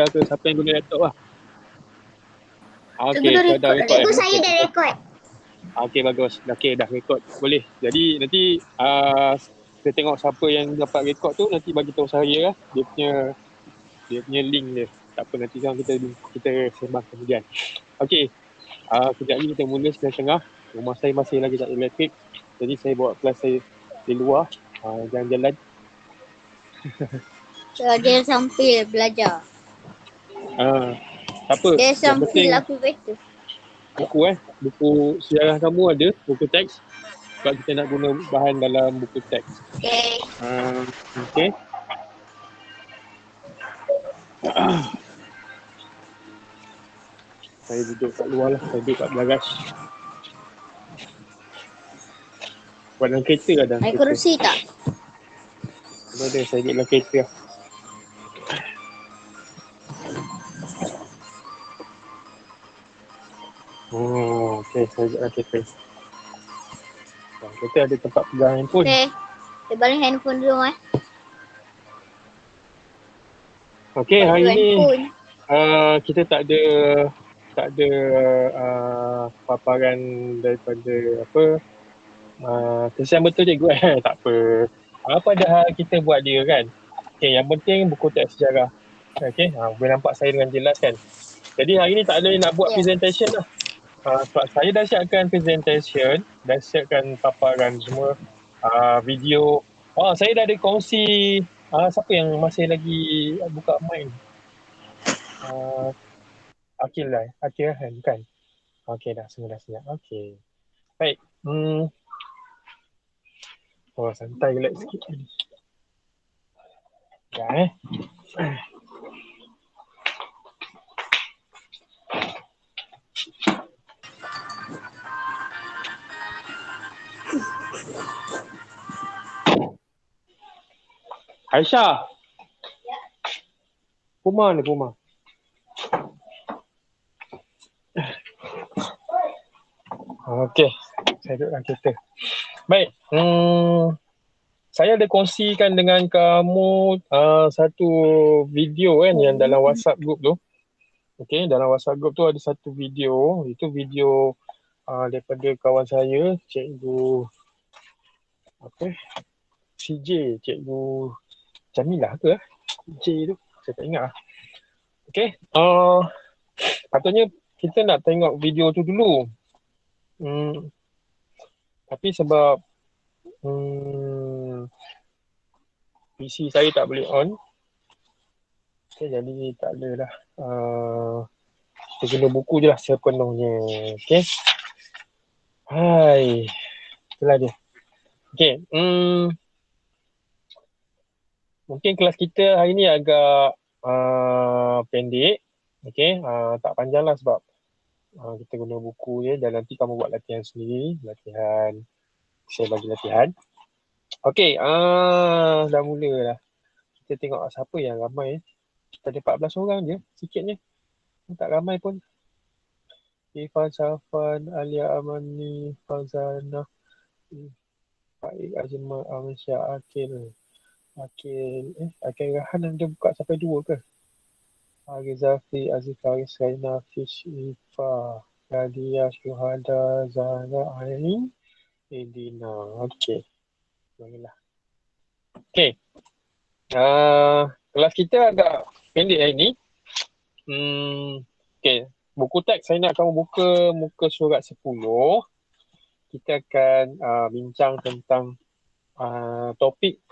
ke siapa yang guna laptop lah. Cikgu Okay, dah record Cikgu saya dah record. Okay, bagus. Okay, dah record. Boleh. Jadi nanti kita tengok siapa yang dapat record tu, nanti bagi tahu saya lah dia punya link dia. Tak apa, nanti sekarang kita sembang kemudian. Okay, kejap lagi kita mula 9:30. Rumah saya masih lagi tak elektrik. Jadi saya bawa kelas saya di luar, jalan-jalan. Dia sambil belajar. Tak apa. Dia Yang sambil penting lagu betul. buku sejarah kamu ada, buku teks. Sebab kita nak guna bahan dalam buku teks. Okay. Okay. Saya duduk kat luar lah. Saya duduk kat belagas. Buat dalam kereta lah dalam Naik kereta. kerusi tak? Ada, saya duduk dalam kereta lah. Oh, okay. Saya duduk dalam kereta. Kita ada tempat pegang handphone. Okay. Dia balik handphone dulu Okay, hari ni kita tak ada paparan daripada kesian betul cikgu tak apa. Apa dah kita buat dia kan. Okay, yang penting buku teks sejarah. Okay, boleh nampak saya dengan jelas kan. Jadi hari ni tak ada nak buat presentation lah. Sebab saya dah siapkan presentation, dah siapkan paparan semua, video. Saya dah ada kongsi. Siapa yang masih lagi buka mic? Akil kan? Okay, dah semua dah siap. Okay. Baik. Santai relax sikit. Sekejap Aisyah. Puma. Okey, saya duduk dalam kereta. Baik, saya ada kongsikan dengan kamu satu video kan yang dalam WhatsApp group tu. Okey, dalam WhatsApp group tu ada satu video. Itu video daripada kawan saya, cikgu CJ, cikgu Jamilah ke J tu, saya tak ingat lah. Okey, patutnya kita nak tengok video tu dulu. Tapi sebab PC saya tak boleh on, jadi tak ada lah. Kita guna buku je lah sepenuhnya. Okay. Hai. Itulah dia. Okay. Mungkin kelas kita hari ni agak pendek. Okay. Tak panjang lah sebab kita guna buku je. Dan nanti kamu buat latihan sendiri. Saya bagi latihan. Okay. Dah mula lah. Kita tengok siapa yang ramai. Kita ada 14 orang je. Sikitnya. Tak ramai pun. Ifan Safan, Alia Amani, Fazana, Faik Azimah, Amsyah, Akil Rahan yang dia buka sampai 2 ke? Zafi, Aziz Faris, Raina, Fish, Ifa, Nadia, Syuhada, Zahra, Aini, Edina. Okey. Baiklah. Okey. Kelas kita agak pendek hari ni. Okey. Buku teks saya nak kamu buka muka surat 10. Kita akan bincang tentang topik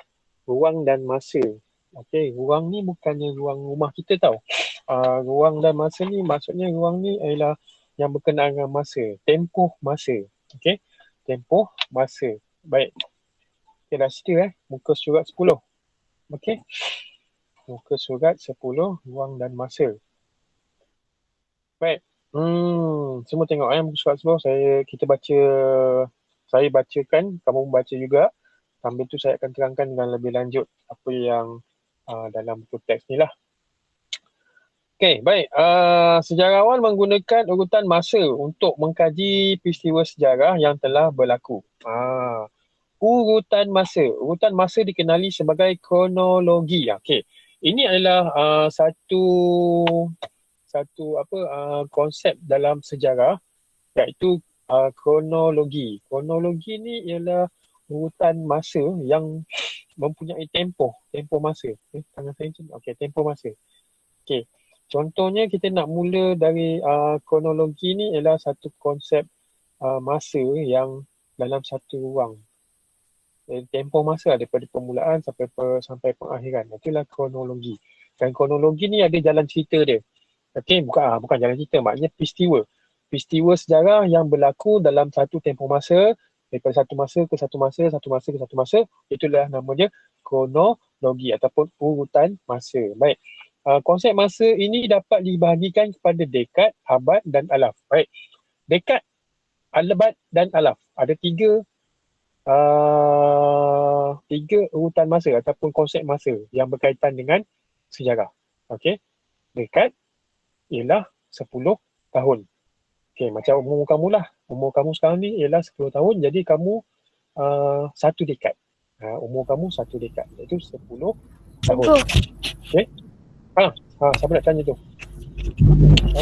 ruang dan masa. Okey, ruang ni bukannya ruang rumah kita tau. Ruang dan masa ni maksudnya ruang ni ialah yang berkenaan dengan masa, tempoh masa. Okey, tempoh masa. Baik. Okey, dah sedia muka surat 10. Okey. Muka surat 10, ruang dan masa. Baik. Semua tengok muka surat 10. Saya bacakan, kamu baca juga. Sambil tu saya akan terangkan dengan lebih lanjut apa yang dalam buku teks ni lah. Okey, baik. Sejarawan menggunakan urutan masa untuk mengkaji peristiwa sejarah yang telah berlaku. Urutan masa. Urutan masa dikenali sebagai kronologi. Okey. Ini adalah satu konsep dalam sejarah, iaitu kronologi. Kronologi ni ialah urutan masa yang mempunyai tempoh masa. Tangan saya macam tempoh masa. Contohnya kita nak mula dari kronologi ni ialah satu konsep masa yang dalam satu ruang. Tempoh masa daripada permulaan sampai pengakhiran. Itulah kronologi. Dan kronologi ni ada jalan cerita dia. Bukan jalan cerita, maknanya peristiwa. Peristiwa sejarah yang berlaku dalam satu tempoh masa, daripada satu masa ke satu masa, satu masa ke satu masa, itulah namanya kronologi ataupun urutan masa. Baik. Konsep masa ini dapat dibahagikan kepada dekad, abad dan alaf. Baik. Dekad, abad dan alaf. Ada tiga urutan masa ataupun konsep masa yang berkaitan dengan sejarah. Okey. Dekad ialah 10 tahun. Okey, macam umur kamu lah. Umur kamu sekarang ni ialah 10 tahun, jadi kamu satu dekad. Umur kamu satu dekad, iaitu 10 tahun. Okey. Siapa nak tanya tu?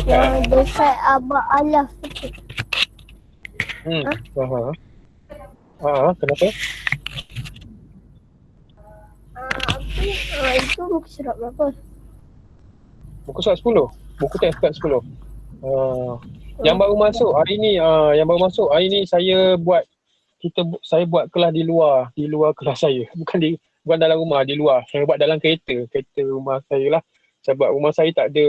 Yang dekat abad alaf tu. Kenapa? Itu muka surat berapa? Muka surat 10. Buku teks surat 10. Yang baru masuk hari ni, saya buat kelas di luar kelas saya. Bukan dalam rumah, di luar. Saya buat dalam kereta rumah saya lah. Sebab rumah saya tak ada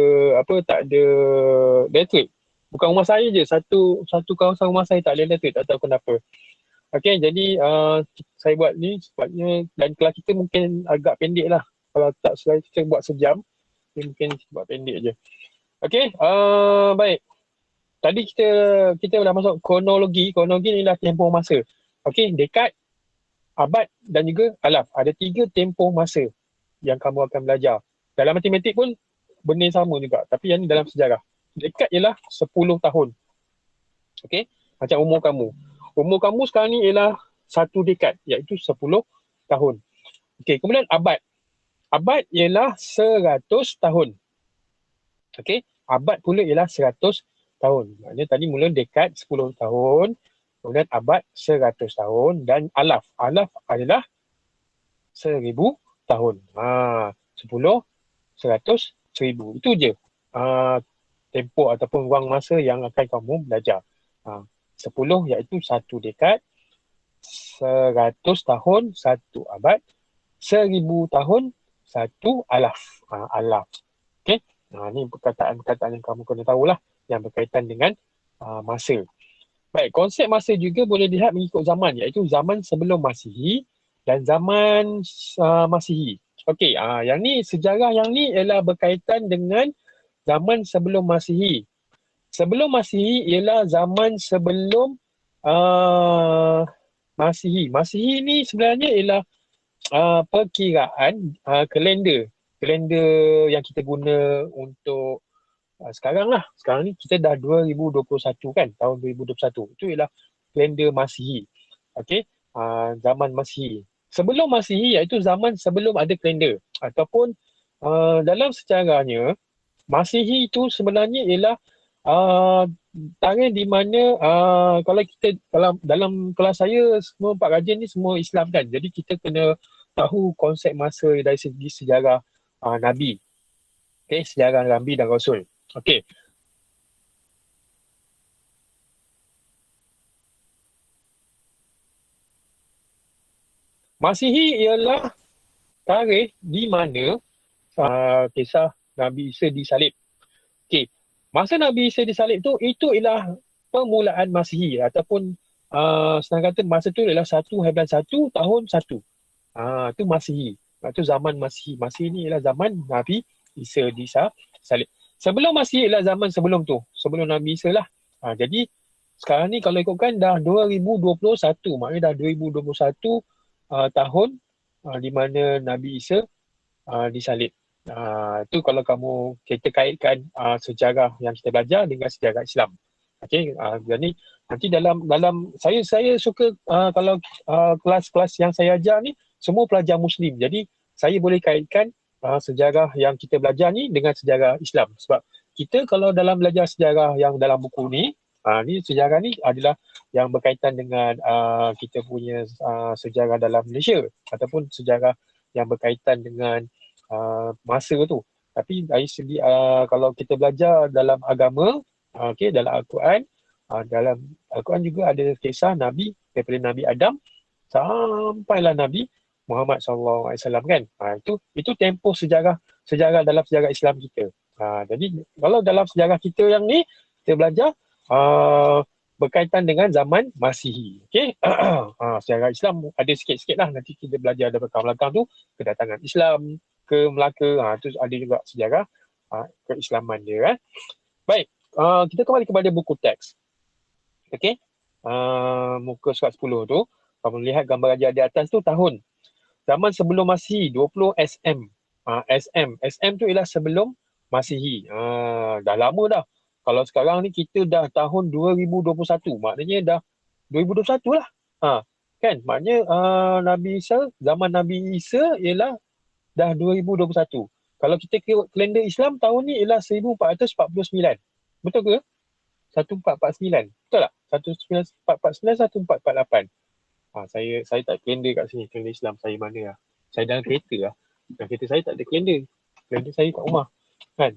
elektrik. Bukan rumah saya je, satu kawasan rumah saya tak ada elektrik, tak tahu kenapa. Okey, jadi saya buat ni sebabnya, dan kelas kita mungkin agak pendek lah. Kalau tak selai kita buat sejam, mungkin kita buat pendek je. Okey, baik. Tadi kita dah masuk kronologi. Kronologi ni adalah tempoh masa. Okey, dekad, abad dan juga alaf. Ada 3 tempoh masa yang kamu akan belajar. Dalam matematik pun benda sama juga, tapi yang ni dalam sejarah. Dekad ialah 10 tahun. Okey, macam umur kamu. Umur kamu sekarang ni ialah 1 dekad, iaitu 10 tahun. Okey, kemudian abad. Abad ialah 100 tahun. Okey, abad pula ialah 100 tahun. Maknanya tadi mula dekad 10 tahun, kemudian abad 100 tahun dan alaf. Alaf adalah 1000 tahun. 10, 100, 1000. Itu je tempoh ataupun ruang masa yang akan kamu belajar. 10 iaitu 1 dekad, 100 tahun 1 abad, 1000 tahun 1 alaf. Alaf. Okey. Ni perkataan-perkataan yang kamu kena tahulah yang berkaitan dengan masa. Baik, konsep masa juga boleh dilihat mengikut zaman, iaitu zaman sebelum Masihi dan zaman Masihi. Okey, yang ni sejarah yang ni ialah berkaitan dengan zaman sebelum Masihi. Sebelum Masihi ialah zaman sebelum Masihi. Masihi ni sebenarnya ialah perkiraan kalender yang kita guna untuk sekarang lah. Sekarang ni kita dah 2021 kan, tahun 2021. Itu ialah kalender Masihi. Okey, zaman Masihi. Sebelum Masihi iaitu zaman sebelum ada kalender, ataupun dalam sejarahnya Masihi itu sebenarnya ialah tarikh di mana kalau dalam kelas saya semua Pak Rajen ni semua Islam kan. Jadi kita kena tahu konsep masa dari segi sejarah Nabi. Okey, sejarah Nabi dan Rasul. Okey. Masihi ialah tarikh di mana kisah Nabi Isa disalib. Okey. Masa Nabi Isa disalib tu, itu ialah permulaan Masihi ataupun senang kata masa tu ialah 1/1 tahun 1. Itu Masihi. Itu zaman Masihi. Masihi ni ialah zaman Nabi Isa disalib. Sebelum Masihi ialah zaman sebelum tu. Sebelum Nabi Isa lah. Jadi sekarang ni kalau ikutkan dah 2021. Maknanya dah 2021 tahun di mana Nabi Isa disalib. Itu kalau kita kaitkan sejarah yang kita belajar dengan sejarah Islam. Okey, jadi nanti dalam saya suka kalau kelas-kelas yang saya ajar ni semua pelajar Muslim. Jadi saya boleh kaitkan sejarah yang kita belajar ni dengan sejarah Islam. Sebab kita kalau dalam belajar sejarah yang dalam buku ni, ni sejarah ni adalah yang berkaitan dengan kita punya sejarah dalam Malaysia ataupun sejarah yang berkaitan dengan masa tu. Tapi dari segi kalau kita belajar dalam agama, dalam Al-Quran, dalam Al-Quran juga ada kisah Nabi daripada Nabi Adam sampailah Nabi Muhammad SAW kan. Itu tempoh sejarah dalam sejarah Islam kita. Jadi kalau dalam sejarah kita yang ni kita belajar berkaitan dengan zaman Masihi. Okey. Sejarah Islam ada sikit-sikit lah, nanti kita belajar dari belakang tu kedatangan Islam ke Melaka. Tu ada juga sejarah keislaman dia kan. Baik, kita kembali kepada buku teks. Okey. Muka surat 10 tu, kamu lihat gambar raja di atas tu tahun. Zaman sebelum Masihi 20 SM. SM tu ialah sebelum Masihi. Dah lama dah. Kalau sekarang ni kita dah tahun 2021, maknanya dah 2021 lah. Kan? Maknanya Nabi Isa, zaman Nabi Isa ialah dah 2021. Kalau kita kira kalender Islam tahun ni ialah 1449. Betul ke? 1449. Betul tak? 1449, 1448. Saya tak kalender kat sini, kalender Islam saya mana lah. Saya dalam kereta lah. Dalam kereta saya tak ada kalender. Kalender saya kat rumah. Kan?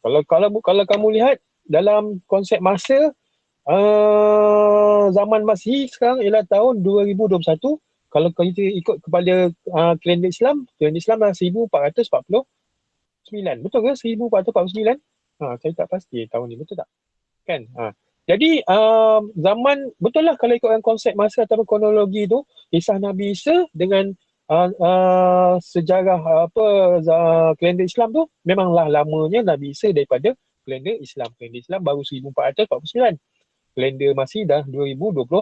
Kalau kamu lihat dalam konsep masa zaman Masihi sekarang ialah tahun 2021. Kalau kita ikut kepada kalender Islam adalah 1449. Betul ke 1449? Saya tak pasti tahun ni, betul tak? Kan? Jadi zaman betul lah kalau ikutkan konsep masa ataupun kronologi tu, kisah Nabi Isa dengan sejarah kalender Islam tu memanglah lamanya Nabi Isa daripada kalender Islam. Kalender Islam baru 1449. Kalender masih dah 2021.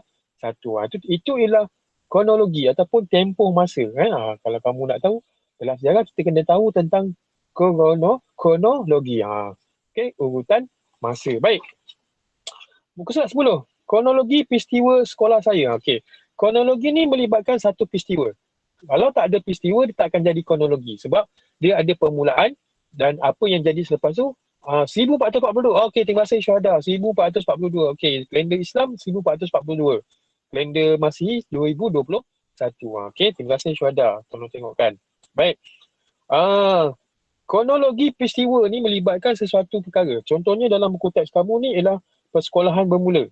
Itu ialah kronologi ataupun tempoh masa. Kalau kamu nak tahu dalam sejarah, kita kena tahu tentang kronologi. Okey, urutan masa. Baik. Muka surat 10. Kronologi peristiwa sekolah saya. Okey. Kronologi ni melibatkan satu peristiwa. Kalau tak ada peristiwa, dia tak akan jadi kronologi. Sebab dia ada permulaan dan apa yang jadi selepas tu, 1442. Okey, terima kasih Syuhada. 1442. Okey, kalender Islam 1442. Kalender Masihi 2021. Okey, terima kasih Syuhada. Tolong tengokkan. Baik. Kronologi peristiwa ni melibatkan sesuatu perkara. Contohnya dalam buku teks kamu ni ialah persekolahan bermula.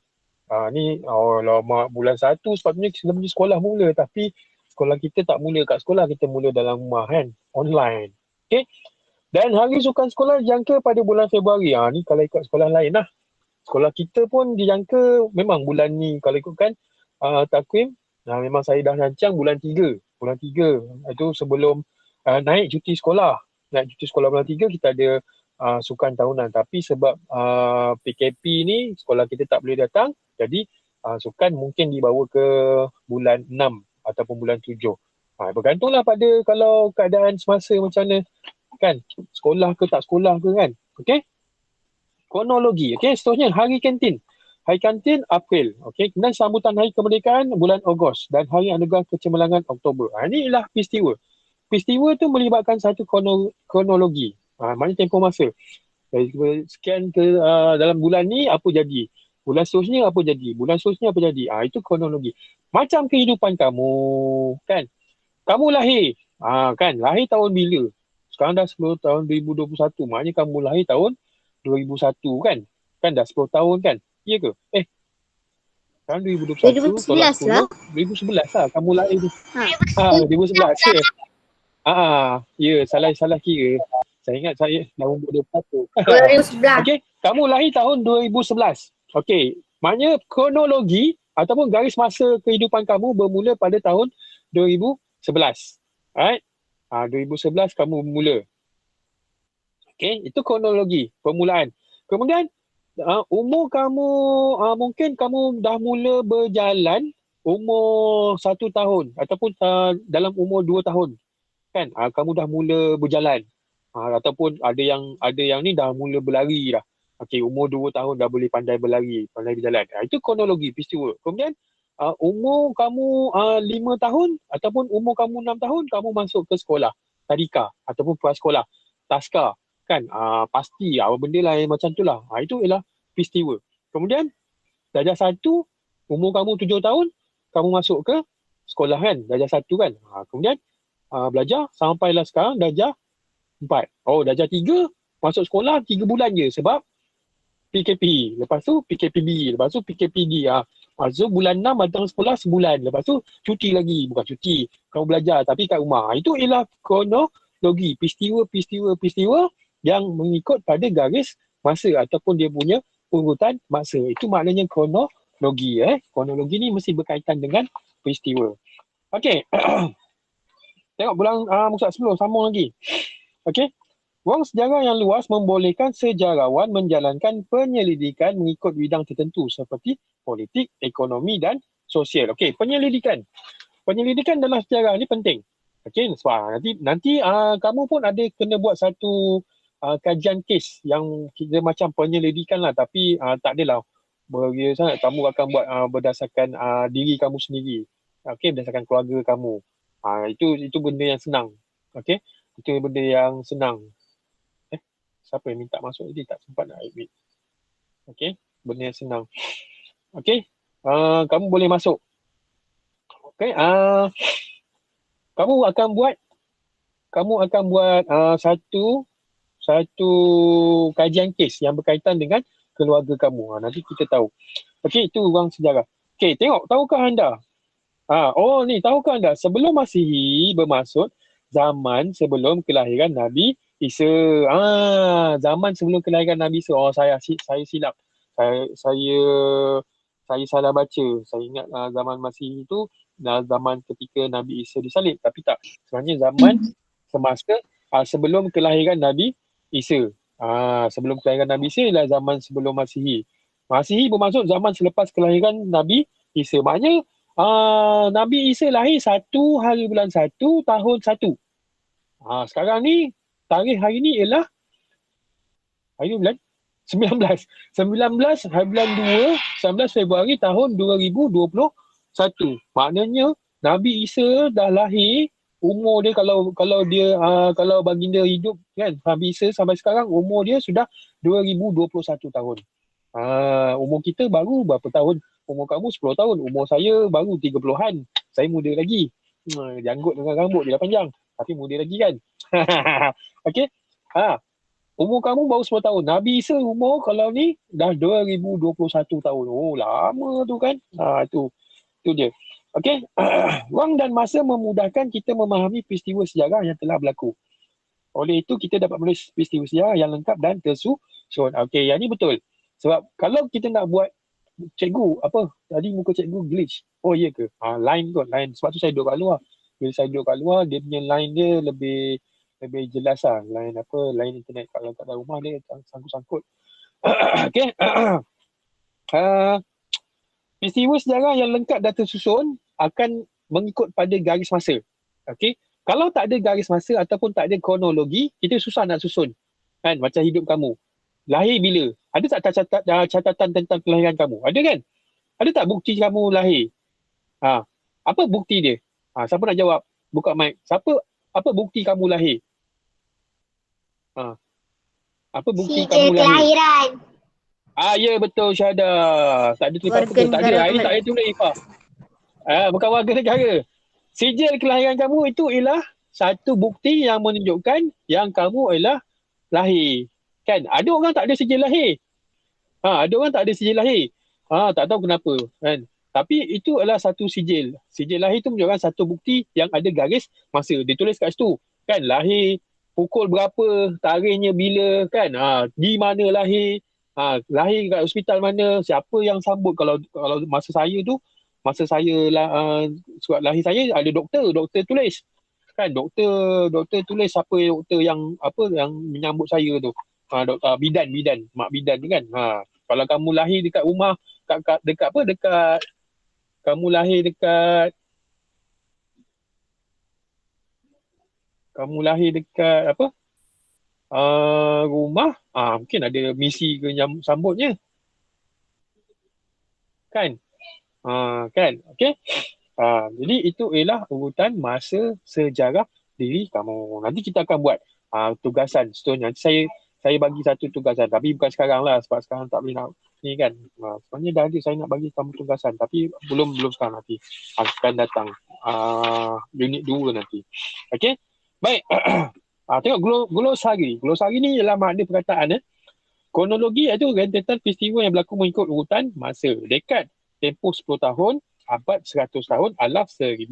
Ni lama bulan 1 sepatutnya kita pergi sekolah mula, tapi sekolah kita tak mula kat sekolah, kita mula dalam rumah kan, online. Okey. Dan hari sukan sekolah dijangka pada bulan Februari. Ni kalau ikut sekolah lain lah. Sekolah kita pun dijangka memang bulan ni kalau ikutkan takwim, memang saya dah rancang bulan 3. Bulan 3 itu sebelum naik cuti sekolah. Naik cuti sekolah bulan 3 kita ada sukan tahunan, tapi sebab PKP ni sekolah kita tak boleh datang, jadi sukan mungkin dibawa ke bulan 6 ataupun bulan 7. Bergantunglah pada kalau keadaan semasa macam mana kan, sekolah ke tak sekolah ke kan. Okey, kronologi. Okey, seterusnya hari kantin. Hari kantin April. Okey, kemudian sambutan hari kemerdekaan bulan Ogos dan hari anugerah kecemerlangan Oktober. Ini ialah peristiwa. Peristiwa tu melibatkan satu kronologi. Maknanya tempoh masa. Sekian ke dalam bulan ni apa jadi, bulan seterusnya apa jadi, bulan seterusnya apa jadi. Itu kronologi. Macam kehidupan kamu kan. Kamu lahir. Kan, lahir tahun bila? Sekarang dah 10 tahun 2021. Maknanya kamu lahir tahun 2001 kan. Kan dah 10 tahun kan. Iya ke? Sekarang 2021. 2011 lah. 2011 lah kamu lahir tu. 2011 ke? Ya, salah kira. Saya ingat saya dah umur 21. 2011. Okey, kamu lahir tahun 2011. Okey, maknanya kronologi ataupun garis masa kehidupan kamu bermula pada tahun 2011. Alright? 2011 kamu bermula. Okey, itu kronologi, permulaan. Kemudian umur kamu, mungkin kamu dah mula berjalan umur 1 tahun ataupun dalam umur 2 tahun. Kan, kamu dah mula berjalan. Ataupun ada yang ni dah mula berlari dah. Okey, umur 2 tahun dah boleh pandai berlari, pandai berjalan. Itu kronologi peristiwa. Kemudian umur kamu 5 tahun ataupun umur kamu 6 tahun, kamu masuk ke sekolah. tadika ataupun prasekolah, taska kan, pasti apa benda lah yang macam tu lah. Itu ialah peristiwa. Kemudian darjah 1, umur kamu 7 tahun, kamu masuk ke sekolah kan, darjah 1 kan. Kemudian belajar sampailah sekarang darjah 4. Oh, darjah 3 masuk sekolah 3 bulan je sebab PKP. Lepas tu PKPB. Lepas tu PKPD. Lepas tu bulan 6 datang sekolah sebulan. Lepas tu cuti lagi. Bukan cuti. Kamu belajar tapi kat rumah. Itu ialah kronologi. Peristiwa yang mengikut pada garis masa ataupun dia punya urutan masa. Itu maknanya kronologi. Kronologi ni mesti berkaitan dengan peristiwa. Okey. Tengok bulan muka 10. Sambung lagi. Okey. Ruang sejarah yang luas membolehkan sejarawan menjalankan penyelidikan mengikut bidang tertentu seperti politik, ekonomi dan sosial. Okey, penyelidikan. Penyelidikan dalam sejarah ni penting. Okey, sebab nanti kamu pun ada kena buat satu kajian kes yang kita macam penyelidikan lah, tapi tak adalah berbeza sangat. Kamu akan buat berdasarkan diri kamu sendiri. Okey, berdasarkan keluarga kamu. Itu benda yang senang. Okey, itu benda yang senang. Siapa yang minta masuk tadi tak sempat nak admit. Okey, benda yang senang. Okey, kamu boleh masuk. Okey, kamu akan buat satu kajian kes yang berkaitan dengan keluarga kamu. Nanti kita tahu. Okey, itu ruang sejarah. Okey, tengok, tahukah anda? Tahukah anda sebelum Masihi bermaksud zaman sebelum kelahiran Nabi Isa. Zaman sebelum kelahiran Nabi Isa. Saya silap. Saya salah baca. Saya ingat zaman Masihi itu zaman ketika Nabi Isa disalib. Tapi tak. Sebenarnya zaman semasa sebelum kelahiran Nabi Isa. Sebelum kelahiran Nabi Isa ialah zaman sebelum Masihi. Masihi bermaksud zaman selepas kelahiran Nabi Isa. Maknanya Nabi Isa lahir 1 hari bulan 1 tahun 1. Sekarang ni tarikh hari ni ialah hari bulan 19 hari bulan 2, 19 Februari tahun 2021. Maknanya Nabi Isa dah lahir, umur dia kalau baginda hidup kan, Nabi Isa sampai sekarang umur dia sudah 2021 tahun. Umur kita baru berapa tahun? Umur kamu 10 tahun. Umur saya baru 30-an. Saya muda lagi. Janggut dengan rambut dia dah panjang. Tapi muda lagi kan. Okey. Umur kamu baru 10 tahun. Nabi Isa umur kalau ni dah 2021 tahun. Oh, lama tu kan. Itu dia. Okey. Ruang dan masa memudahkan kita memahami peristiwa sejarah yang telah berlaku. Oleh itu, kita dapat menulis peristiwa sejarah yang lengkap dan tersusun. Okey, yang ni betul. Sebab kalau kita nak buat cikgu, apa? Tadi muka cikgu glitch. Oh, iya ke? Line kot, line. Sebab tu saya duduk kat luar. Bila saya duduk kat luar, dia punya line dia lebih jelas lah. Line apa? Line internet. Kalau kat dalam rumah dia sangkut-sangkut. Okey. Peristiwa sejarah yang lengkap dan tersusun akan mengikut pada garis masa. Okey. Kalau tak ada garis masa ataupun tak ada kronologi, kita susah nak susun. Kan? Macam hidup kamu. Lahir bila? Ada tak catatan tentang kelahiran kamu? Ada kan? Ada tak bukti kamu lahir? Apa bukti dia? Siapa nak jawab? Buka mic. Apa bukti kamu lahir? Apa bukti kamu lahir? Kelahiran. Ya betul Syahada. Tak ada tulis apa tu. Tak ada. Hari ni tak ada tulis Ifah. Bukan warga negara. Sijil kelahiran kamu itu ialah satu bukti yang menunjukkan yang kamu ialah lahir. Kan? Ada orang tak ada sijil lahir. Ada orang tak ada sijil lahir. Tak tahu kenapa. Kan? Tapi itu adalah satu sijil. Sijil lahir itu menunjukkan satu bukti yang ada garis masa. Dia tulis kat situ. Kan? Lahir pukul berapa, tarikhnya bila, kan? Di mana lahir, lahir kat hospital mana, siapa yang sambut. Kalau masa saya surat lahir saya ada doktor tulis. Kan? Doktor tulis siapa doktor yang menyambut saya tu. Doktor bidan, mak bidan kan. Kalau kamu lahir dekat rumah dekat kamu lahir dekat rumah, mungkin ada misi ke sambutnya. Kan? Kan? Okey. Jadi itu ialah urutan masa sejarah diri kamu. Nanti kita akan buat tugasan. Contohnya nanti saya bagi satu tugasan, tapi bukan sekarang lah sebab sekarang tak boleh nak ni kan. Sebenarnya dah ada saya nak bagi kamu tugasan, tapi belum sekarang, nanti akan datang unit 2 nanti. Okey, baik. Tengok glosari. Glosari ni ialah makna perkataan. Kronologi iaitu rentetan peristiwa yang berlaku mengikut urutan masa. Dekad, tempoh 10 tahun, abad 100 tahun, alaf 1000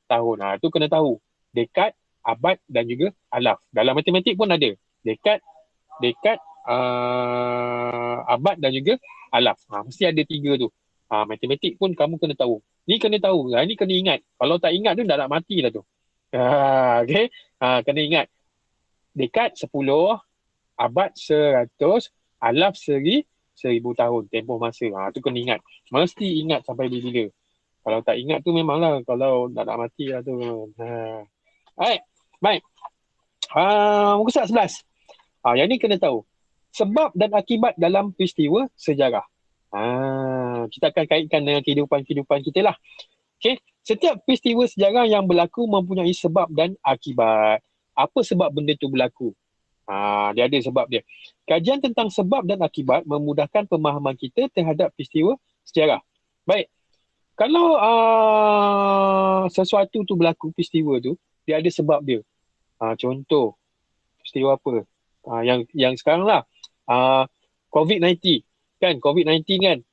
tahun. Itu kena tahu. Dekad, abad dan juga alaf. Dalam matematik pun ada. Dekad, abad dan juga alaf. Mesti ada 3 tu. Matematik pun kamu kena tahu. Ni kena tahu. Ni kena ingat. Kalau tak ingat tu dah nak mati lah tu. Okay. Kena ingat. Dekad 10, abad 100, alaf 1000 tahun. Tempoh masa. Tu kena ingat. Mesti ingat sampai bila-bila. Kalau tak ingat tu memanglah kalau dah nak mati lah tu. Baik. Muka surat 11. Yang ni kena tahu. Sebab dan akibat dalam peristiwa sejarah. Kita akan kaitkan dengan kehidupan kita lah. Okay. Setiap peristiwa sejarah yang berlaku mempunyai sebab dan akibat. Apa sebab benda tu berlaku? Dia ada sebab dia. Kajian tentang sebab dan akibat memudahkan pemahaman kita terhadap peristiwa sejarah. Baik. Kalau sesuatu tu berlaku, peristiwa tu, dia ada sebab dia. Contoh, peristiwa apa? Yang sekarang lah. COVID-19. Kan? COVID-19 kan?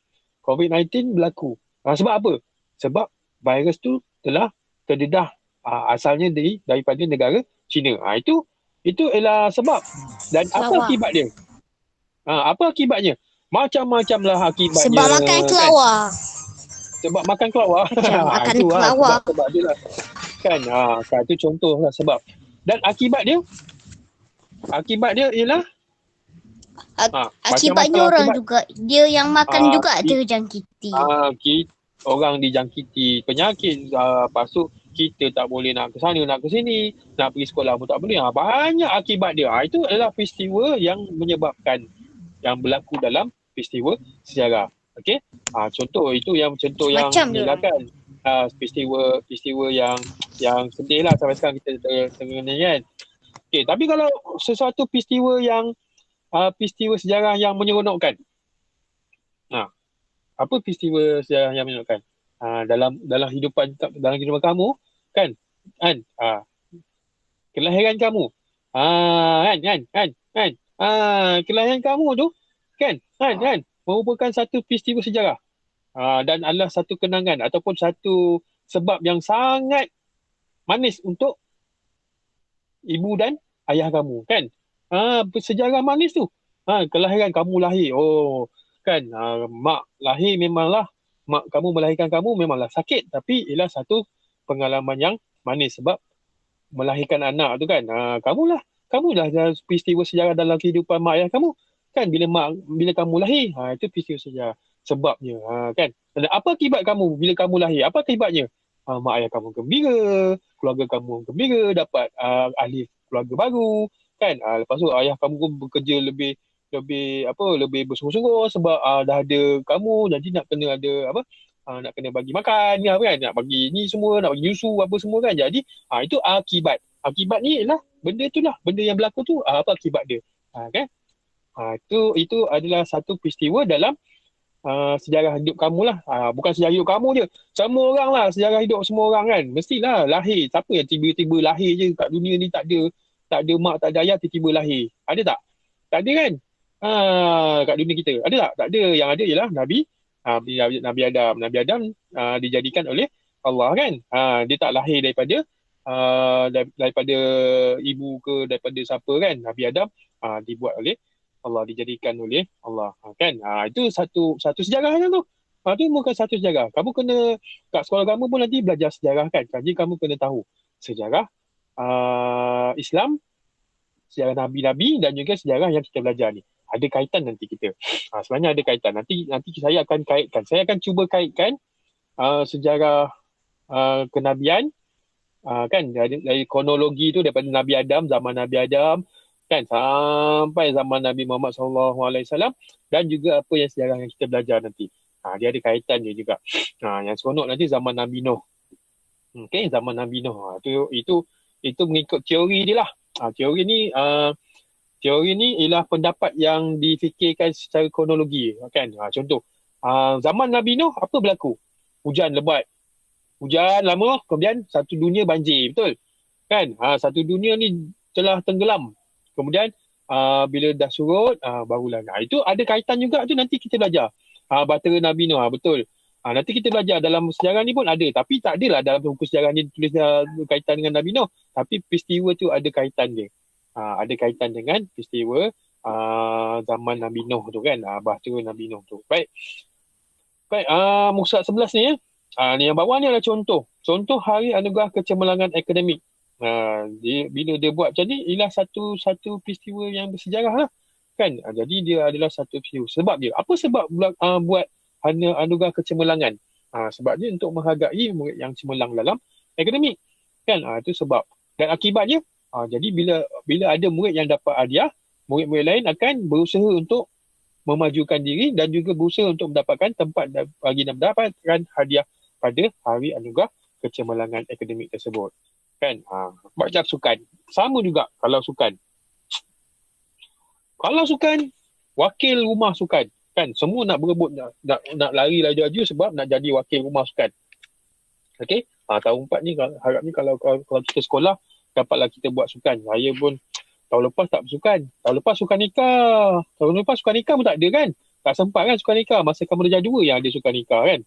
COVID-19 berlaku. Sebab apa? Sebab virus tu telah terdedah asalnya daripada negara China. Itu ialah sebab. Dan apa akibat dia? Apa akibatnya? Macam-macam lah akibatnya. Sebab makan kelawar. Sebab makan kelawar. Makan kelawar. Sebab dia lah. Kan? Itu contoh lah sebab. Dan akibat dia? Akibat dia ialah akibatnya orang juga. Dia yang makan juga dia jangkiti. Orang dijangkiti penyakit. Lepas tu kita tak boleh nak ke sana, nak ke sini. Nak pergi sekolah pun tak boleh. Banyak akibat dia. Itu adalah peristiwa yang menyebabkan. Yang berlaku dalam peristiwa sejarah. Okey? Contoh yang silakan. Peristiwa yang sedih lah sampai sekarang kita tengah ni kan. Okey, tapi kalau sesuatu peristiwa sejarah yang menyeronokkan. Apa peristiwa sejarah yang menyeronokkan? Dalam kehidupan kamu kan? Kelahiran kamu. Kelahiran kamu tu kan? Merupakan satu peristiwa sejarah. Dan adalah satu kenangan ataupun satu sebab yang sangat manis untuk ibu dan ayah kamu kan. Sejarah manis tu. Kelahiran kamu lahir. Kan. Mak lahir memanglah. Mak kamu melahirkan kamu memanglah sakit. Tapi ialah satu pengalaman yang manis. Sebab melahirkan anak tu kan. Kamu lah peristiwa sejarah dalam kehidupan mak ayah kamu. Kan. Bila kamu lahir. Itu peristiwa sejarah. Sebabnya. Kan. Dan apa akibat kamu bila kamu lahir? Apa akibatnya? Mak ayah kamu gembira. Keluarga kamu gembira. Dapat ahli keluarga baru. Kan. Lepas tu ayah kamu pun bekerja lebih bersungguh-sungguh sebab dah ada kamu, jadi nak kena ada nak kena bagi makan kan, nak bagi ni semua, nak bagi nyusu apa semua kan. Jadi itu akibat ni ialah benda tu lah, benda yang berlaku tu apa akibat dia kan. Itu adalah satu peristiwa dalam sejarah hidup kamu lah. Bukan sejarah hidup kamu je, semua orang lah, sejarah hidup semua orang kan. Mestilah lahir, siapa yang tiba-tiba lahir je kat dunia ni, tak ada mak, tak ada ayah, tiba-tiba lahir. Ada tak? Tak ada kan? Kat dunia kita. Ada tak? Tak ada. Yang ada ialah Nabi Adam. Nabi Adam dijadikan oleh Allah kan? Dia tak lahir daripada ibu ke daripada siapa kan? Nabi Adam dibuat oleh Allah, dijadikan oleh Allah kan? Itu satu sejarah kan tu. Itu bukan satu sejarah. Kamu kena kat sekolah kamu pun nanti belajar sejarah kan? Jadi kamu kena tahu sejarah Islam, sejarah Nabi-Nabi dan juga sejarah yang kita belajar ni. Ada kaitan nanti kita. Sebenarnya ada kaitan. Nanti saya akan kaitkan. Saya akan cuba kaitkan sejarah kenabian kan, dari kronologi tu daripada Nabi Adam, zaman Nabi Adam kan, sampai zaman Nabi Muhammad SAW, dan juga apa yang sejarah yang kita belajar nanti. Dia ada kaitannya juga. Yang seronok nanti zaman Nabi Nuh. Okay, zaman Nabi Nuh. Itu Itu mengikut teori dia lah. Teori ni ialah pendapat yang difikirkan secara kronologi kan. Contoh, zaman Nabi Nuh apa berlaku? Hujan lebat. Hujan lama, kemudian satu dunia banjir, betul? Kan? Satu dunia ni telah tenggelam. Kemudian bila dah surut, barulah. Itu ada kaitan juga tu nanti kita belajar. Bahtera Nabi Nuh, betul. Nanti kita belajar dalam sejarah ni pun ada. Tapi tak adalah dalam buku sejarah ni tulis kaitan dengan Nabi Nuh. Tapi peristiwa tu ada kaitan dia. Ada kaitan dengan peristiwa zaman Nabi Nuh tu kan. Bahtera Nabi Nuh tu. Baik. Muka surat 11 ni ya. Ni yang bawah ni adalah contoh. Contoh hari anugerah kecemerlangan akademik. Bila dia buat macam ni, ialah satu peristiwa yang bersejarah lah. Kan? Jadi dia adalah satu peristiwa. Sebab dia. Apa sebab buat anugerah kecemerlangan? Sebab dia untuk menghargai murid yang cemerlang dalam akademik. Kan? Itu sebab. Dan akibatnya, jadi bila ada murid yang dapat hadiah, murid-murid lain akan berusaha untuk memajukan diri dan juga berusaha untuk mendapatkan tempat bagi mendapatkan hadiah pada hari anugerah kecemerlangan akademik tersebut. Kan? Macam sukan. Sama juga kalau sukan. Kalau sukan, wakil rumah sukan. Kan? Semua nak berebut, nak lari laju-laju sebab nak jadi wakil rumah sukan. Okey? Tahun 4 ni, harap ni kalau kita sekolah, dapatlah kita buat sukan. Saya pun tahun lepas tak bersukan. Tahun lepas sukan nikah. Tahun lepas sukan nikah pun tak ada kan? Tak sempat kan sukan nikah. Masa kamu darjah 2 yang ada sukan nikah kan?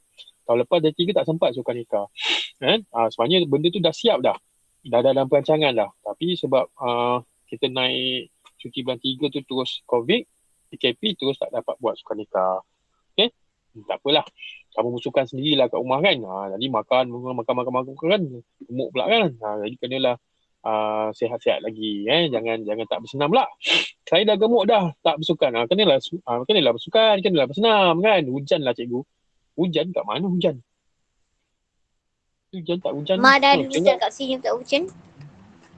Tahun lepas darjah 3 tak sempat sukan nikah. Kan? Sebenarnya benda tu dah siap dah. Dah dalam perancangan dah. Tapi sebab kita naik cuti bulan 3 tu terus COVID, PKP terus tak dapat buat sukan nikah. Okay? Tak apalah. Kamu bersukan sendirilah kat rumah kan. Jadi makan kan. Gemuk pula kan. Jadi kenalah sihat-sihat lagi. Jangan tak bersenam pula. Saya dah gemuk dah. Tak bersukan. Kenalah bersukan. Kenalah bersenam kan. Hujan lah cikgu. Hujan kat mana hujan? Hujan tak hujan. Ma dah hujan kat sini tak hujan.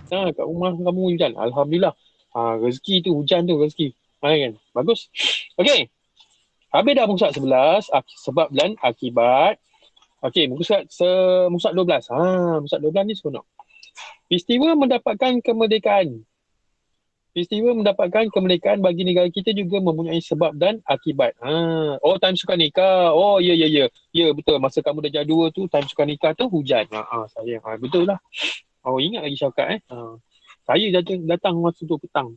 Kat rumah kamu hujan. Alhamdulillah. Rezeki tu hujan tu rezeki. Kan? Bagus. Okey. Habis dah muka surat 11. Sebab dan akibat. Okey, muka surat 12. Muka surat 12 ni seronok. Peristiwa mendapatkan kemerdekaan. Peristiwa mendapatkan kemerdekaan bagi negara kita juga mempunyai sebab dan akibat. Time sukan nikah. Ya. Ya, betul. Masa kamu darjah 2 tu, time sukan nikah tu hujan. Sayang. Betul lah. Ingat lagi Syaukat Saya datang masa tu petang.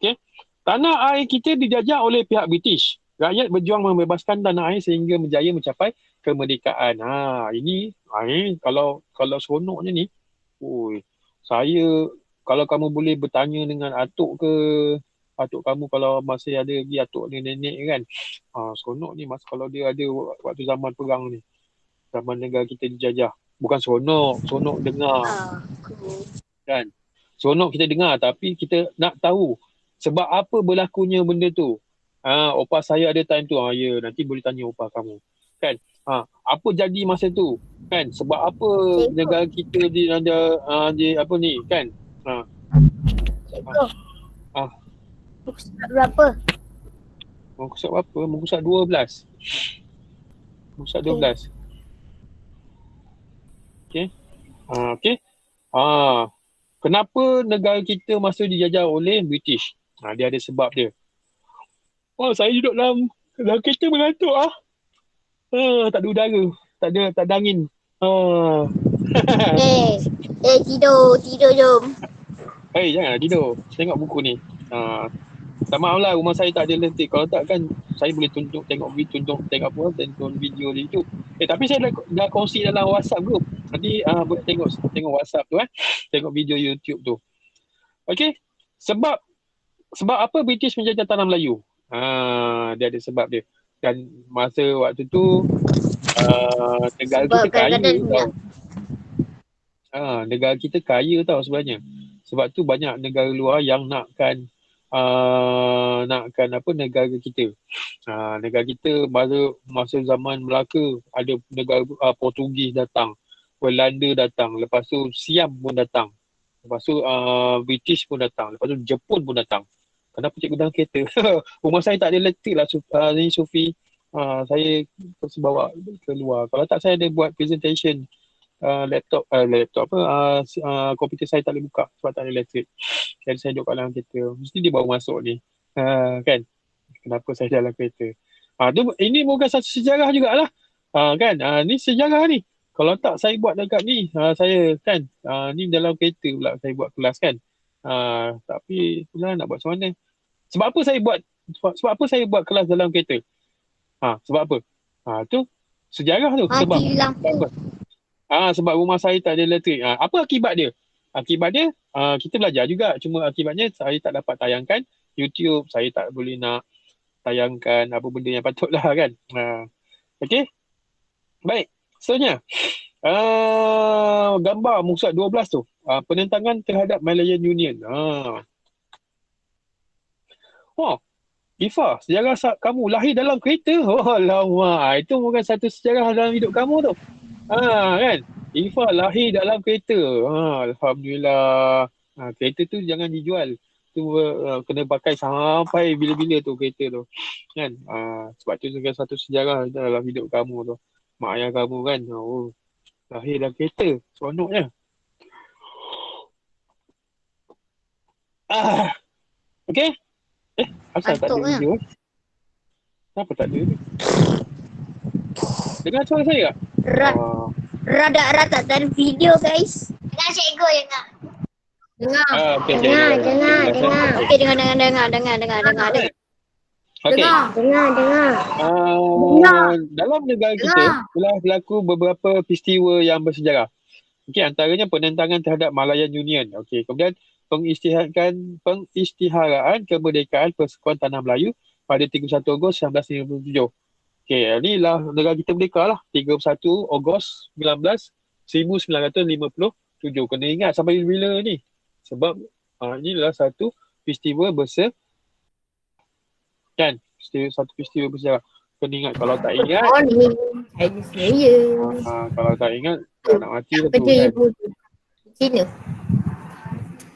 Okay. Tanah air kita dijajah oleh pihak British. Rakyat berjuang membebaskan tanah air sehingga berjaya mencapai kemerdekaan. Ini kalau seronoknya ni. Saya kalau kamu boleh bertanya dengan atuk kamu kalau masih ada lagi atuk dengan nenek kan. Seronok ni masa kalau dia ada waktu zaman perang ni. Zaman negara kita dijajah. Bukan seronok dengar. Kan? Seronok kita dengar tapi kita nak tahu sebab apa berlakunya benda tu. Opah saya ada time tu. Ya, nanti boleh tanya opah kamu. Kan? Apa jadi masa tu? Kan? Sebab apa negara kita ada apa ni? Kan? Cikgu. Muka surat berapa? Muka surat berapa? Muka surat 12. Muka surat 12. Okey. Okey. Kenapa negara kita masa dijajah oleh British? Dia ada sebab dia. Saya duduk dalam kereta mengantuk tak ada udara. Tak ada angin. Tidur jom. Janganlah tidur. Tengok buku ni. Tak maaf lah rumah saya tak ada elektrik. Kalau tak kan saya boleh tengok video di YouTube. Tapi saya dah kongsi dalam WhatsApp group. Nanti boleh tengok WhatsApp tu tengok video YouTube tu. Okey. Sebab apa British menjajah tanah Melayu? Dia ada sebab dia. Dan masa waktu tu negara kita kaya tau. Negara kita kaya tau sebenarnya. Sebab tu banyak negara luar yang nakkan negara kita. Negara kita masa zaman Melaka ada negara Portugis datang, Belanda datang, lepas tu Siam pun datang. Lepas tu British pun datang, lepas tu Jepun pun datang. Kenapa cikgu dalam kereta? Rumah saya tak ada elektrik lah ni Sufi. Saya terus bawa keluar. Kalau tak saya ada buat presentation laptop apa komputer saya tak boleh buka sebab tak ada elektrik. Jadi saya duduk kat dalam kereta. Mesti dia baru masuk ni. Kan? Kenapa saya dalam kereta? Ini bukan satu sejarah jugalah. Kan? Ni sejarah ni. Kalau tak saya buat dekat ni, saya kan, ni dalam kereta pula saya buat kelas kan. Tapi pula nak buat macam mana? Sebab apa saya buat kelas dalam kereta? Sebab apa? Tu sejarah tu. Sebab lampu. sebab rumah saya tak ada elektrik. Apa akibat dia? Akibat dia, kita belajar juga. Cuma akibatnya saya tak dapat tayangkan YouTube. Saya tak boleh nak tayangkan apa benda yang patutlah kan. Okey. Baik. Seterusnya. Gambar muka surat 12 tu. Penentangan terhadap Malayan Union. Ifa, sejarah kamu lahir dalam kereta. Lama. Itu bukan satu sejarah dalam hidup kamu tu. Kan? Ifa lahir dalam kereta. Alhamdulillah. Kereta tu jangan dijual. Tu kena pakai sampai bila-bila tu kereta tu. Kan? Sebab tu juga satu sejarah dalam hidup kamu tu. Mak ayah kamu kan. Lahir dalam kereta. Seronoknya. Okey? Asal tak ada video? Kenapa tak ada ni? Dengar suara saya tak? Rada tak ada video guys. Dengar cikgu dengar. Dengar. Okay, Dengar. Okey, dengar. Okey. Dengar. Dalam negara kita telah berlaku beberapa peristiwa yang bersejarah. Okey, antaranya penentangan terhadap Malayan Union. Okey, kemudian pengisytiharaan kemerdekaan Persekutuan Tanah Melayu pada 31 Ogos 1957. Okey, inilah negara kita merdeka lah. 31 Ogos 1957. Kena ingat sampai bila ni. Sebab inilah satu peristiwa kan? Satu peristiwa bersejarah. Kena ingat, kalau tak ingat. Kalau tak ingat, nak mati lah tu kan. Cina.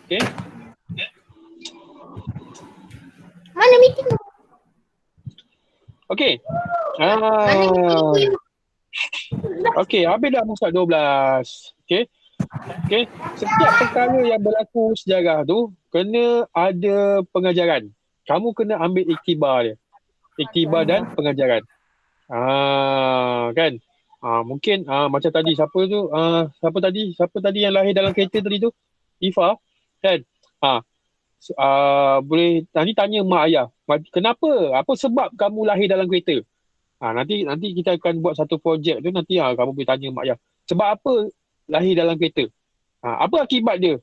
Okey. Mana meeting tu? Okey. Okey, habis dah muka 12. Okey. Setiap perkara yang berlaku sejarah tu kena ada pengajaran. Kamu kena ambil iktibar dia. Iktibar dan pengajaran. Kan? Mungkin macam tadi siapa tadi yang lahir dalam kereta tadi tu? Ifa kan? Boleh ni tanya mak ayah. Kenapa? Apa sebab kamu lahir dalam kereta? Nanti kita akan buat satu projek tu, nanti kamu boleh tanya mak ayah. Sebab apa lahir dalam kereta? Apa akibat dia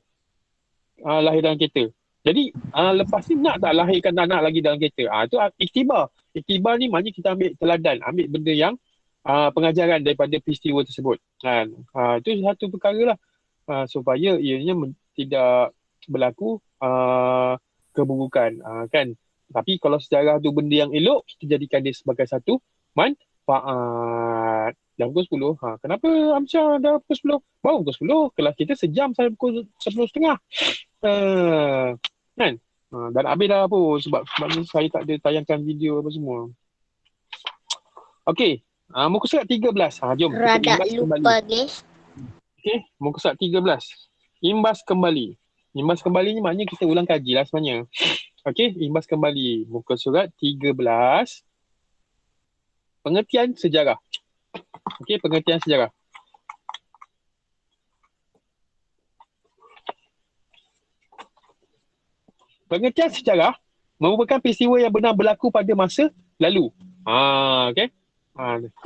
lahir dalam kereta? Jadi lepas ni nak tak lahirkan anak lagi dalam kereta? Itu iktibar. Iktibar ni maknanya kita ambil teladan, ambil benda yang pengajaran daripada peristiwa tersebut. Kan? Itu satu perkara lah. Supaya ianya tidak berlaku keburukan. Kan? Tapi kalau sejarah tu benda yang elok, kita jadikan dia sebagai satu manfaat. Dah pukul 10. Kenapa Amsyar dah pukul 10? Baru pukul 10. Kelas kita sejam sampai pukul 10.30. Kan? Dan habis dah pun sebab ni saya tak ada tayangkan video apa semua. Okey. Muka surat 13. Jom. Rada lupa guys. Okey. Muka surat 13. Imbas kembali. Imbas kembali ni maknanya kita ulang kaji lah sebenarnya. Okey. Imbas kembali. Muka surat 13. Pengertian sejarah. Okey. Pengertian sejarah. Pengertian sejarah merupakan peristiwa yang benar berlaku pada masa lalu. Okey.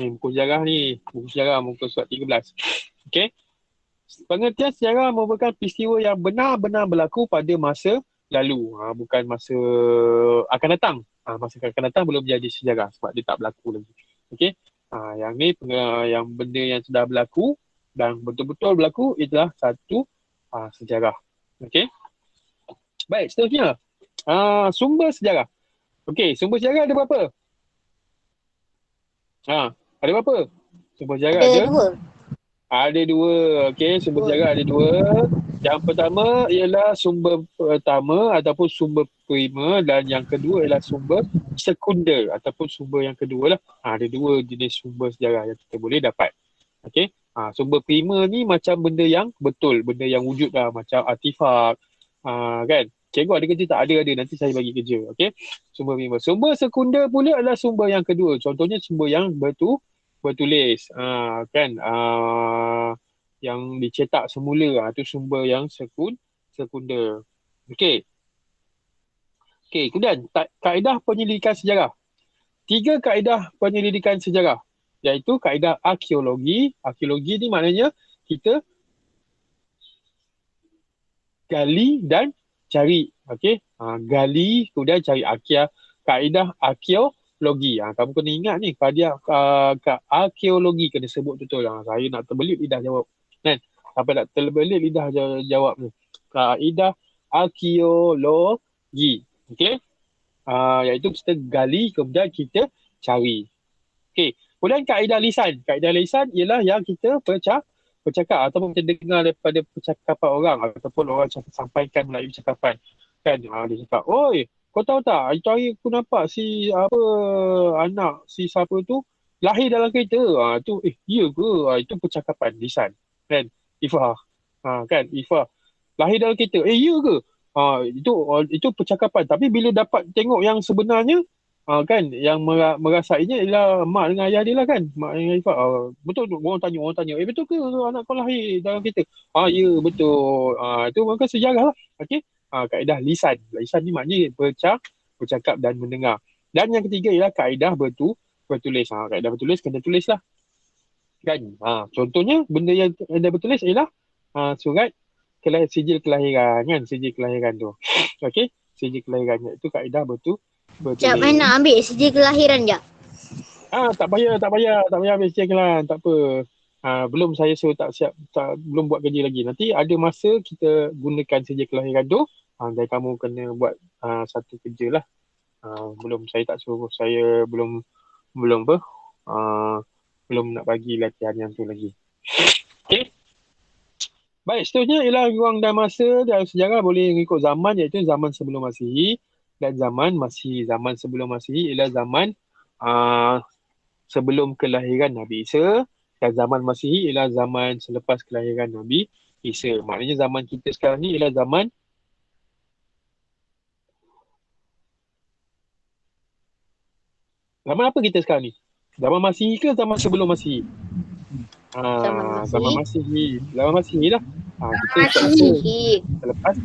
Ni buku sejarah ni. Buku sejarah muka surat 13. Okey. Pengertian sejarah merupakan peristiwa yang benar-benar berlaku pada masa lalu. Bukan masa akan datang. Masa akan datang belum jadi sejarah sebab dia tak berlaku lagi. Okey. Yang ni yang benda yang sudah berlaku dan betul-betul berlaku itulah satu sejarah. Okey. Baik, seterusnya. Sumber sejarah. Okey, sumber sejarah ada berapa? Ada berapa? Sumber sejarah ada? Ada dua. Okey, sumber sejarah ada dua. Yang pertama ialah sumber pertama ataupun sumber prima dan yang kedua ialah sumber sekunder ataupun sumber yang kedua lah. Ada dua jenis sumber sejarah yang kita boleh dapat. Okey. Sumber prima ni macam benda yang betul, benda yang wujud lah, macam artifak. Kan? Cikgu ada kerja tak? Ada. Nanti saya bagi kerja. Okay? Sumber prima. Sumber sekunder pula adalah sumber yang kedua. Contohnya sumber yang bertulis. Kan? Yang dicetak semula. Itu sumber yang sekunder. Okay. Okay, kemudian kaedah penyelidikan sejarah. 3 kaedah penyelidikan sejarah. Iaitu kaedah arkeologi. Arkeologi ni maknanya kita gali dan cari. Okey, gali kemudian cari. Kaedah arkeologi. Kamu kena ingat ni, kaedah arkeologi kena sebut betul. Saya nak terbelit lidah jawab. Kan? Sampai nak terbelit lidah jawab ni. Kaedah arkeologi. Okey. Iaitu kita gali kemudian kita cari. Okey. Kemudian kaedah lisan. Kaedah lisan ialah yang kita bercakap ataupun kita dengar daripada percakapan orang ataupun orang sampaikan melalui percakapan. Kan? Dia cakap, "Oi, kau tahu tak, itu hari aku nampak anak si siapa tu lahir dalam kereta." Tu, iya ke? Itu percakapan lisan. Kan? Ifah. Kan? Ifah. Lahir dalam kereta. Iya ke? Itu percakapan. Tapi bila dapat tengok yang sebenarnya, kan, yang merasainya ialah mak dengan ayah dia lah kan. Mak dengan Ifah. Betul tu? Orang tanya. Betul ke anak kau lahir dalam kereta? Ya, betul. Itu maka sejarah lah. Okey. Kaedah lisan. Lisan ni maknanya bercakap dan mendengar. Dan yang ketiga ialah kaedah bertulis. Kaedah bertulis kena tulis lah. Kan? Contohnya benda yang kaedah bertulis ialah surat sijil kelahiran kan. Sijil kelahiran tu. Okey. Sijil kelahiran. Itu kaedah bertulis. Sekejap, main nak ambil sijil kelahiran je. Tak payah ambil sijil kelahiran. Tak apa. Belum saya suruh belum buat kerja lagi. Nanti ada masa kita gunakan sijil kelahiran tu. Dan kamu kena buat satu kerja lah. Saya tak suruh. Saya belum nak bagi latihan yang tu lagi. Okay. Baik, seterusnya ialah ruang dan masa dalam sejarah boleh mengikut zaman, iaitu zaman sebelum Masihi. Dan zaman sebelum Masihi ialah zaman sebelum kelahiran Nabi Isa. Dan zaman Masihi ialah zaman selepas kelahiran Nabi Isa. Maknanya zaman kita sekarang ni ialah zaman apa kita sekarang ni? Zaman Masihi ke zaman sebelum Masihi? Zaman Masihi lah. Masihi. Selepas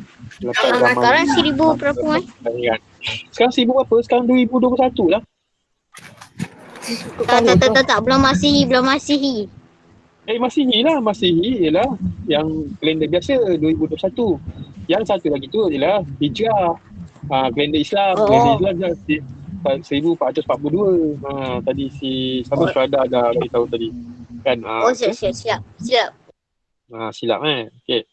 zaman sekarang 1000 berapa Sekarang 1000 berapa? Sekarang 2021 lah. Tak, belum Masihi. Masihi lah. Masihi ialah yang kalender biasa 2021. Yang satu lagi tu ialah Hijrah. Kalender Islam. Kalender Islam 1442. Tadi si siapa Syuhada dah beritahu tadi. Kan? Siap. Silap okey.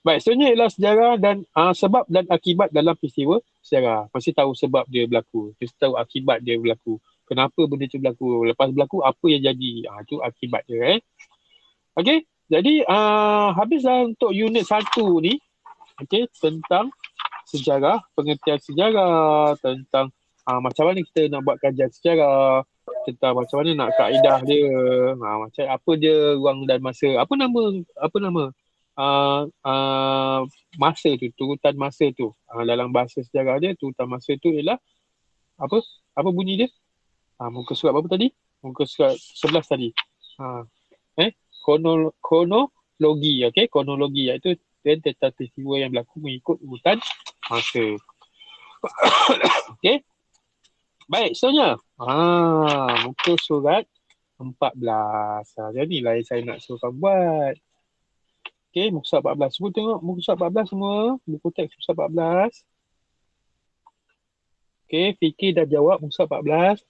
Baik, seterusnya ialah sejarah dan sebab dan akibat dalam peristiwa sejarah. Mesti tahu sebab dia berlaku. Mesti tahu akibat dia berlaku. Kenapa benda tu berlaku? Lepas berlaku, apa yang jadi? Itu akibat dia. Okey, jadi habislah untuk unit 1 ni. Okey, tentang sejarah, pengertian sejarah, tentang macam mana kita nak buat kajian sejarah, tentang macam mana nak kaedah dia, macam apa dia ruang dan masa. Apa nama masa tu, turutan masa tu. Dalam bahasa sejarah dia, turutan masa tu ialah apa bunyi dia? Muka surat berapa tadi? Muka surat 11 tadi. Kronologi, okey, kronologi iaitu tentang peristiwa yang berlaku mengikut urutan masa. Okey. Baik, seterusnya. Muka surat 14. Jadi lah saya nak suruh kamu buat. Okey, muka surat 14. Semua tengok muka surat 14 semua. Buku teks muka surat 14. Okey, fikir dah jawab muka surat 14.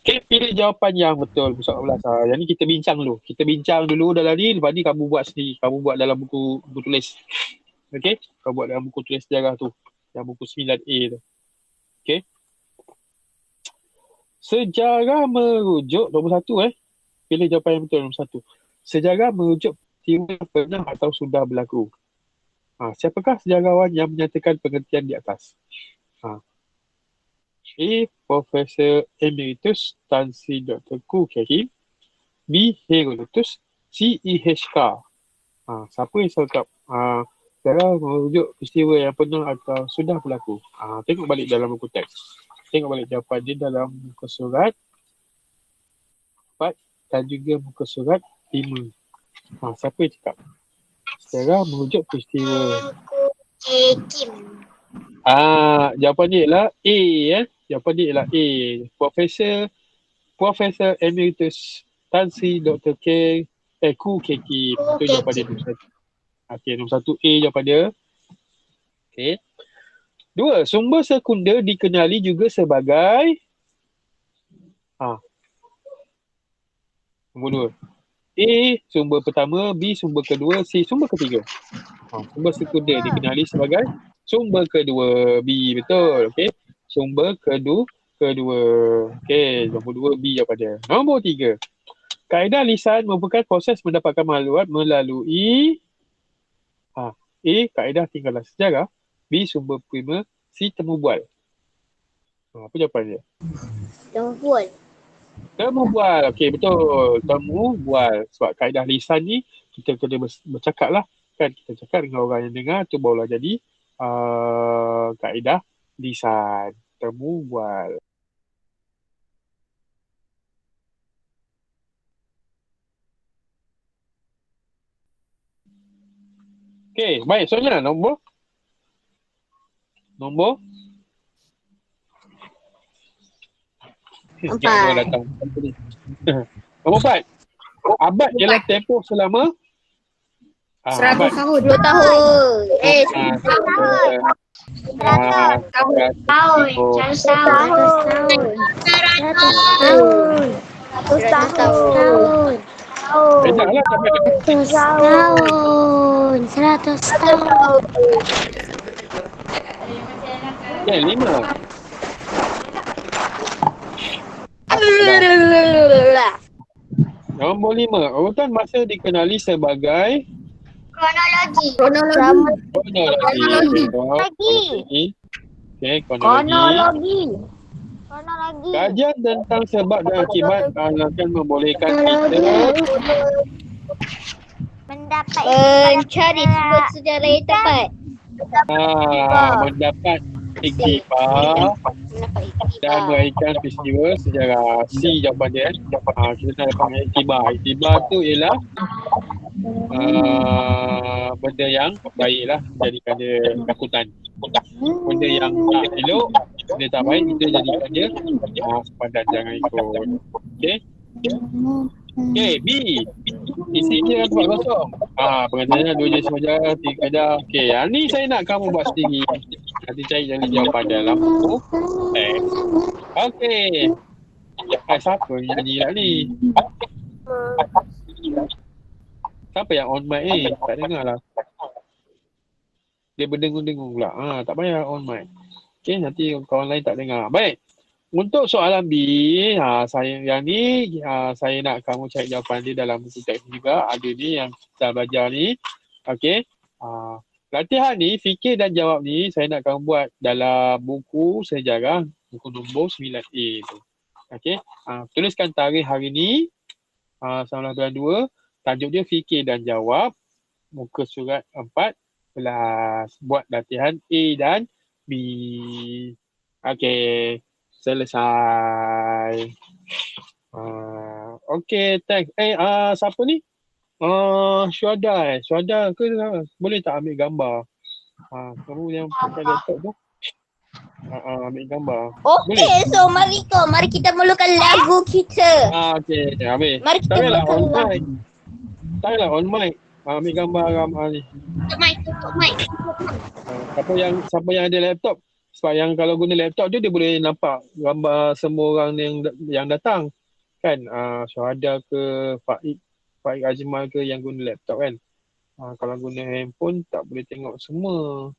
Okay, pilih jawapan yang betul muka surat 14. Jadi kita bincang dulu dalam ni. Lepas ni kamu buat sendiri. Kamu buat dalam buku tulis. Okay, kamu buat dalam buku tulis sejarah tu. Yang buku 9A tu. Okay. Sejarah merujuk nombor 1 Pilih jawapan yang betul nombor 1. Sejarah merujuk peristiwa yang pernah atau sudah berlaku. Siapakah sejarawan yang menyatakan pengertian di atas? A. Profesor Emeritus Tan Sri Dr. Koo Keng Kim. B. Herodotus. C. E.H. Carr. Siapa yang selengkap? Sejarah merujuk peristiwa yang pernah atau sudah berlaku. Tengok balik dalam buku teks. Tengok balik jawapan dia dalam muka surat 4 dan juga muka surat 5. Siapa yang cakap? Sejarah merujuk peristiwa. Kim. Jawapan dia ialah A. Jawapan dia ialah A. Profesor Emeritus Tan Sri Dr. Koo Keng Kim. Itu jawapan dia nombor 1. Okey, nombor 1 A jawapan dia. Okey. 2. Sumber sekunder dikenali juga sebagai nombor 2. A. Sumber pertama. B. Sumber kedua. C. Sumber ketiga. Sumber sekunder dikenali sebagai sumber kedua. B. Betul. Okey. Sumber kedua. Okey. Nombor 2 B jawapan dia. Nombor 3. Kaedah lisan merupakan proses mendapatkan maklumat melalui A. Kaedah tinggalan sejarah. B. Sumber primer. C. Temu bual. Apa jawapan dia? Temu bual. Okey, betul. Temu bual. Sebab kaedah lisan ni, kita kena bercakap lah. Kan kita cakap dengan orang yang dengar, tu barulah jadi kaedah lisan. Temu bual. Okey, baik. Soalnya nombor? Nombor 4. Nombor 4. Abad ialah tempoh selama 100 tahun. 2 tahun. 100 tahun. 100 tahun. 100 tahun. Banyak lah sampai 100 tahun. 100 tahun. Okay, 5. Nombor 5. Urutan masa dikenali sebagai Kronologi. kronologi. Okay, kronologi. Kajian tentang sebab dan akibat akan membolehkan kita mencari sumber sejarah yang tepat. mendapat iktibar dan meraihkan peristiwa sejarah. C jawapan dia. Kita nak dapat iktibar. Iktibar tu ialah benda yang baik lah, jadikan dia takutan. Benda yang tak elok, benda tak baik, kita jadikan dia sepadan, jangan ikut. Okay, B. Isi dia tempat kosong. Pengajaran 2 jenis sejarah, 3 kaedah. Okay, yang ni saya nak kamu buat sendiri. Nanti cari jawapan dalam buku. Okay. Siapa yang nyanyi lah ni? Siapa yang on mic ni? Tak dengar lah. Dia berdengung-dengung pula. Tak payah on mic. Okay, nanti kawan lain tak dengar. Baik. Untuk soalan B, saya nak kamu cari jawapan dia dalam buku teks juga. Ada ni yang kita belajar ni. Okay. Latihan ni, fikir dan jawab ni, saya nak kamu buat dalam buku sejarah, buku nombor 9A tu. Okay. Tuliskan tarikh hari ni, 19 bulan 2. Tajuk dia fikir dan jawab. Muka surat 14. Buat latihan A dan B. Okay. Selesai. Okay, thanks. Siapa ni? Syuhada. Syuhada ke? Boleh tak ambil gambar? Kamu yang pakai laptop tu? Ambil gambar. Okay, so mari kita mulakan lagu kita. Okay, ambil. Mari kita mulakan lagu. Taklah on mic. Ambil gambar ni. Tutup mic. Siapa yang ada laptop? Sebab yang kalau guna laptop dia boleh nampak gambar semua orang yang datang. Kan? Syuhada ke, Faik Ajmal ke yang guna laptop kan. Kalau guna handphone tak boleh tengok semua.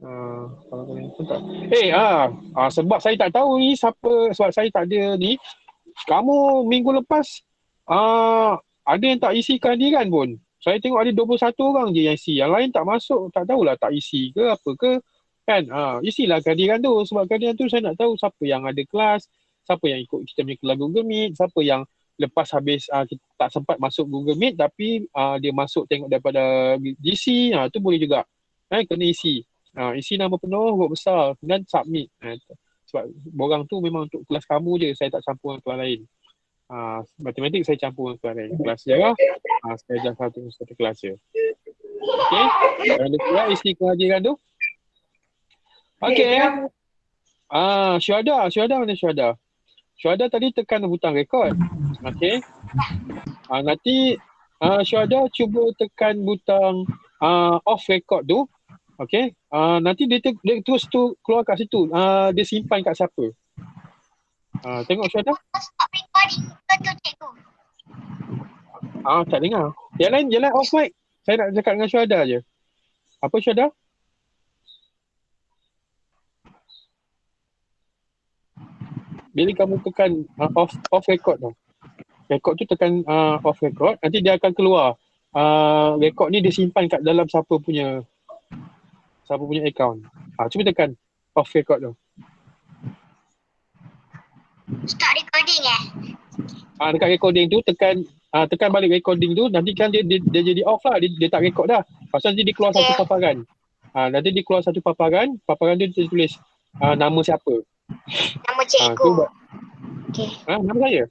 Kalau guna handphone tak. Sebab saya tak tahu ni siapa, sebab saya tak ada ni. Kamu minggu lepas ada yang tak isikan ni kan pun. Saya tengok ada 21 orang je yang isi. Yang lain tak masuk, tak tahulah tak isi ke apa ke. Kan? Isilah kehadiran tu. Sebab kehadiran tu saya nak tahu siapa yang ada kelas, siapa yang ikut kita punya kelas Google Meet, siapa yang lepas habis kita tak sempat masuk Google Meet tapi dia masuk tengok daripada GC, tu boleh juga. Kena isi. Isi nama penuh, huruf besar dan submit. Sebab borang tu memang untuk kelas kamu je, saya tak campur dengan kelas lain. Matematik saya campur dengan kelas lain. Kelas sejarah, saya ajar satu kelas je. Okay, jangan lupa isi kehadiran tu. Okay. Syuhada mana Syuhada? Syuhada tadi tekan butang rekod. Okay. Nanti Syuhada cuba tekan butang off record tu. Okay. Nanti dia terus tu keluar kat situ. Dia simpan kat siapa. Tengok Syuhada. Stop recording ke tu cikgu? Tak dengar. Yang lain off mic. Saya nak cakap dengan Syuhada je. Apa Syuhada? Bila kamu tekan off record tu. Record tu tekan off record. Nanti dia akan keluar. Record ni dia simpan kat dalam siapa punya account. Cuba tekan off record tu. Stop recording Dekat recording tu tekan balik recording tu, nanti kan dia jadi off lah, dia tak record dah. Pasal nanti dia keluar satu paparan. Nanti dia keluar satu paparan tu dia tulis nama siapa. Nama cikgu. Nama saya.